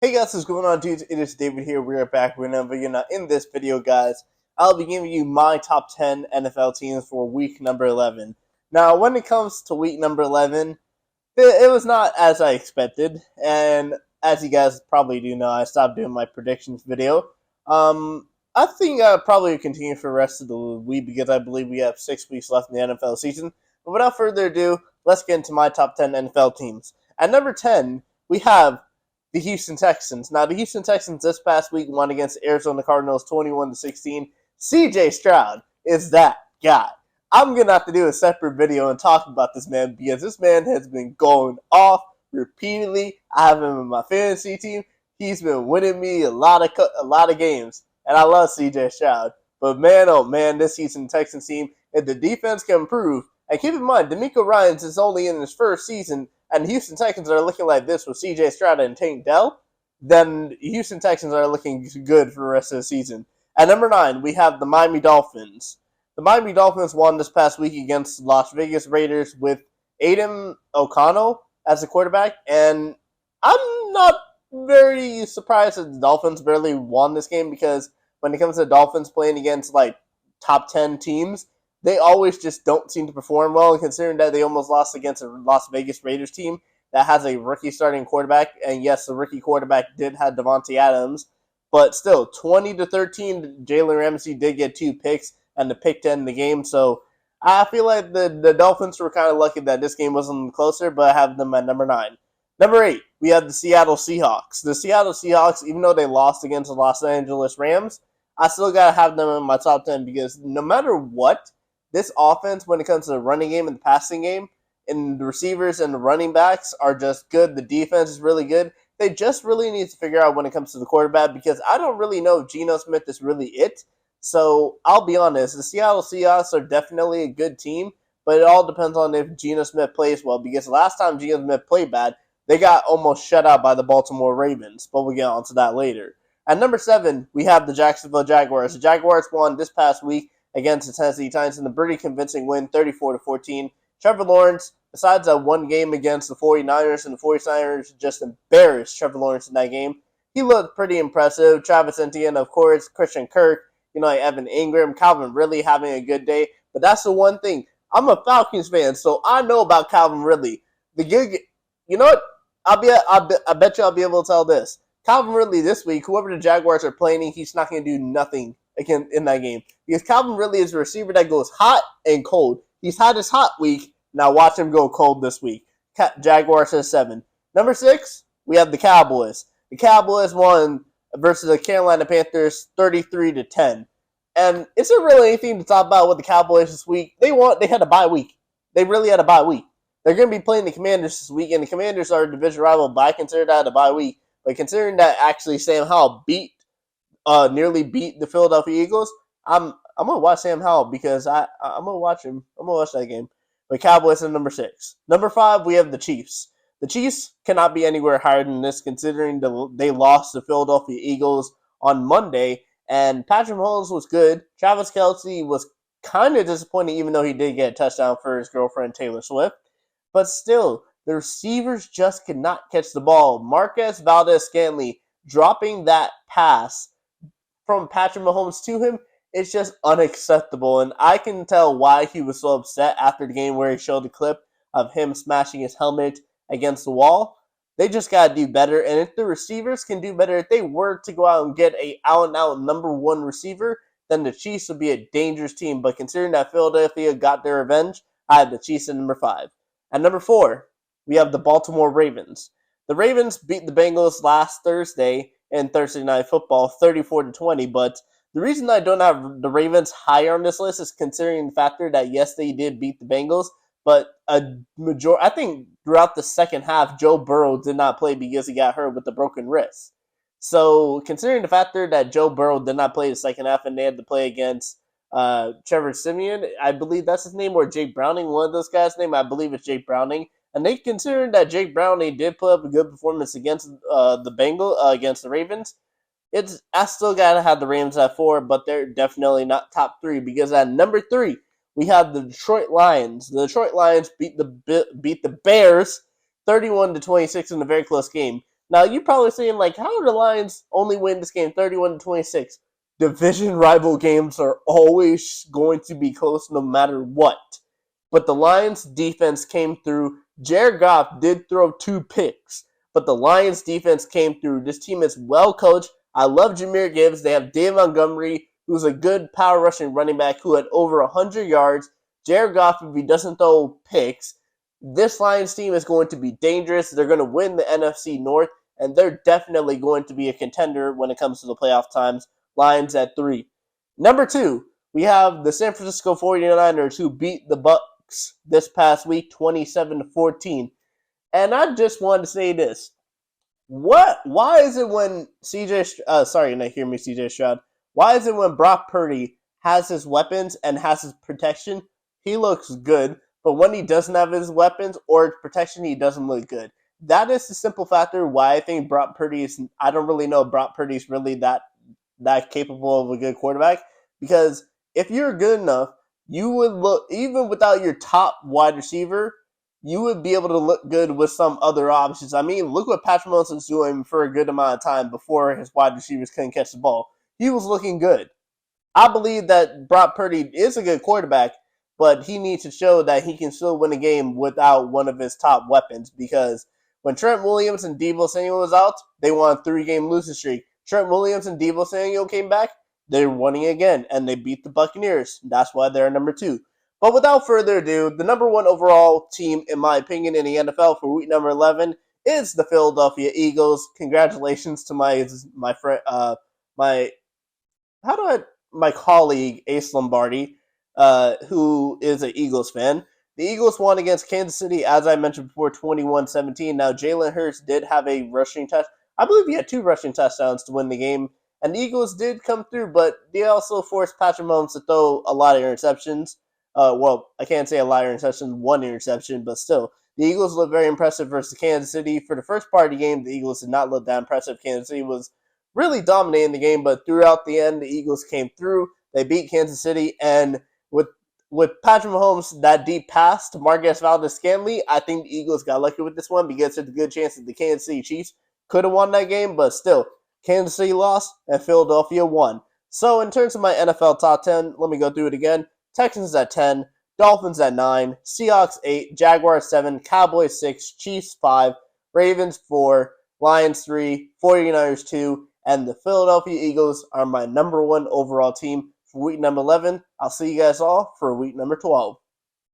Hey guys, what's going on, dudes? It is David here. We are back with another video. Now, in this video, guys, I'll be giving you my top 10 NFL teams for week number 11. Now, when it comes to week number 11, it was not as I expected, and as you guys probably do know, I stopped doing my predictions video. I think I'll probably continue for the rest of the week because I believe we have 6 weeks left in the NFL season. But without further ado, let's get into my top 10 NFL teams. At number 10, we have the Houston Texans. Now, the Houston Texans this past week won against the Arizona Cardinals 21-16. CJ Stroud is that guy. I'm going to have to do a separate video and talk about this man because this man has been going off repeatedly. I have him in my fantasy team. He's been winning me a lot of games, and I love CJ Stroud. But man, oh man, this Houston Texans team, if the defense can improve, and keep in mind, DeMeco Ryans is only in his first season, and the Houston Texans are looking like this with CJ Stroud and Tank Dell, then Houston Texans are looking good for the rest of the season. At number 9, we have the Miami Dolphins. The Miami Dolphins won this past week against Las Vegas Raiders with Aiden O'Connell as the quarterback, and I'm not very surprised that the Dolphins barely won this game because when it comes to the Dolphins playing against like top 10 teams, they always just don't seem to perform well. And considering that they almost lost against a Las Vegas Raiders team that has a rookie starting quarterback, and yes, the rookie quarterback did have Devontae Adams, but still 20-13, Jalen Ramsey did get 2 picks and the pick to end the game. So I feel like the Dolphins were kind of lucky that this game wasn't closer, but I have them at number 9. Number 8, we have the Seattle Seahawks. The Seattle Seahawks, even though they lost against the Los Angeles Rams, I still got to have them in my top 10 because no matter what, this offense, when it comes to the running game and the passing game, and the receivers and the running backs are just good. The defense is really good. They just really need to figure out when it comes to the quarterback because I don't really know if Geno Smith is really it. So I'll be honest, the Seattle Seahawks are definitely a good team, but it all depends on if Geno Smith plays well because last time Geno Smith played bad, they got almost shut out by the Baltimore Ravens, but we'll get on to that later. At number 7, we have the Jacksonville Jaguars. The Jaguars won this past week against the Tennessee Titans in a pretty convincing win, 34-14. Trevor Lawrence, besides that one game against the 49ers, and the 49ers just embarrassed Trevor Lawrence in that game, he looked pretty impressive. Travis Etienne, of course, Christian Kirk, like Evan Ingram, Calvin Ridley having a good day. But that's the one thing. I'm a Falcons fan, so I know about Calvin Ridley. The gig, you know what? I bet you I'll be able to tell this. Calvin Ridley this week, whoever the Jaguars are playing, he's not going to do nothing again in that game because Calvin Ridley is a receiver that goes hot and cold. He's had his hot week. Now watch him go cold this week. Jaguars has 7. Number 6, we have the Cowboys. The Cowboys won versus the Carolina Panthers 33-10. And is there really anything to talk about with the Cowboys this week? They had a bye week. They really had a bye week. They're going to be playing the Commanders this week, and the Commanders are a division rival, but I consider that a bye week. But considering that actually Sam Howell nearly beat the Philadelphia Eagles, I'm gonna watch Sam Howell because I'm gonna watch him. I'm gonna watch that game. But Cowboys are number 6. Number 5, we have the Chiefs. The Chiefs cannot be anywhere higher than this, considering they lost the Philadelphia Eagles on Monday. And Patrick Mahomes was good. Travis Kelce was kind of disappointing, even though he did get a touchdown for his girlfriend Taylor Swift. But still, the receivers just could not catch the ball. Marquez Valdes-Scantling dropping that pass from Patrick Mahomes to him, it's just unacceptable. And I can tell why he was so upset after the game where he showed the clip of him smashing his helmet against the wall. They just got to do better. And if the receivers can do better, if they were to go out and get a out-and-out number 1 receiver, then the Chiefs would be a dangerous team. But considering that Philadelphia got their revenge, I have the Chiefs at number 5. At number 4, we have the Baltimore Ravens. The Ravens beat the Bengals last Thursday in Thursday Night Football 34-20, but the reason I don't have the Ravens higher on this list is considering the factor that yes, they did beat the Bengals, but I think throughout the second half, Joe Burrow did not play because he got hurt with the broken wrist. So considering the factor that Joe Burrow did not play the second half and they had to play against Trevor Siemian, I believe that's his name, or Jake Browning, one of those guys' name, I believe it's Jake Browning. And they considered that Jake Browning did put up a good performance against against the Ravens. I still gotta have the Rams at 4, but they're definitely not top 3 because at number 3 we have the Detroit Lions. The Detroit Lions beat the Bears 31-26 in a very close game. Now, you're probably saying, like, how do the Lions only win this game 31-26? Division rival games are always going to be close no matter what. But the Lions defense came through. Jared Goff did throw 2 picks, but the Lions defense came through. This team is well coached. I love Jahmyr Gibbs. They have Dave Montgomery, who's a good power rushing running back who had over 100 yards. Jared Goff, if he doesn't throw picks, this Lions team is going to be dangerous. They're going to win the NFC North, and they're definitely going to be a contender when it comes to the playoff times. Lions at 3. Number 2, we have the San Francisco 49ers, who beat the Bucks this past week 27-14. And I just wanted to say this. Why is it when CJ Stroud, why is it when Brock Purdy has his weapons and has his protection, he looks good, but when he doesn't have his weapons or protection, he doesn't look good? That is the simple factor why I think Brock Purdy is, I don't really know if Brock Purdy is really that capable of a good quarterback, because if you're good enough, you would look, even without your top wide receiver, you would be able to look good with some other options. I mean, look what Patrick Mahomes was doing for a good amount of time before his wide receivers couldn't catch the ball. He was looking good. I believe that Brock Purdy is a good quarterback, but he needs to show that he can still win a game without one of his top weapons, because when Trent Williams and Deebo Samuel was out, they won a 3-game losing streak. Trent Williams and Deebo Samuel came back, they're winning again, and they beat the Buccaneers. That's why they're number 2. But without further ado, the number 1 overall team, in my opinion, in the NFL for week number 11 is the Philadelphia Eagles. Congratulations to my friend, my colleague Ace Lombardi, who is an Eagles fan. The Eagles won against Kansas City, as I mentioned before, 21-17. Now, Jalen Hurts did have a rushing touchdown. I believe he had 2 rushing touchdowns to win the game. And the Eagles did come through, but they also forced Patrick Mahomes to throw a lot of interceptions. Well, I can't say a lot of interceptions, 1 interception, but still. The Eagles looked very impressive versus Kansas City. For the first part of the game, the Eagles did not look that impressive. Kansas City was really dominating the game, but throughout the end, the Eagles came through. They beat Kansas City, and with Patrick Mahomes, that deep pass to Marquez Valdes-Scantling, I think the Eagles got lucky with this one because there's a good chance that the Kansas City Chiefs could have won that game, but still, Kansas City lost and Philadelphia won. So in terms of my NFL top 10, let me go through it again. Texans at 10, Dolphins at 9, Seahawks 8, Jaguars 7, Cowboys 6, Chiefs 5, Ravens 4, Lions 3, 49ers 2, and the Philadelphia Eagles are my number 1 overall team for week number 11. I'll see you guys all for week number 12.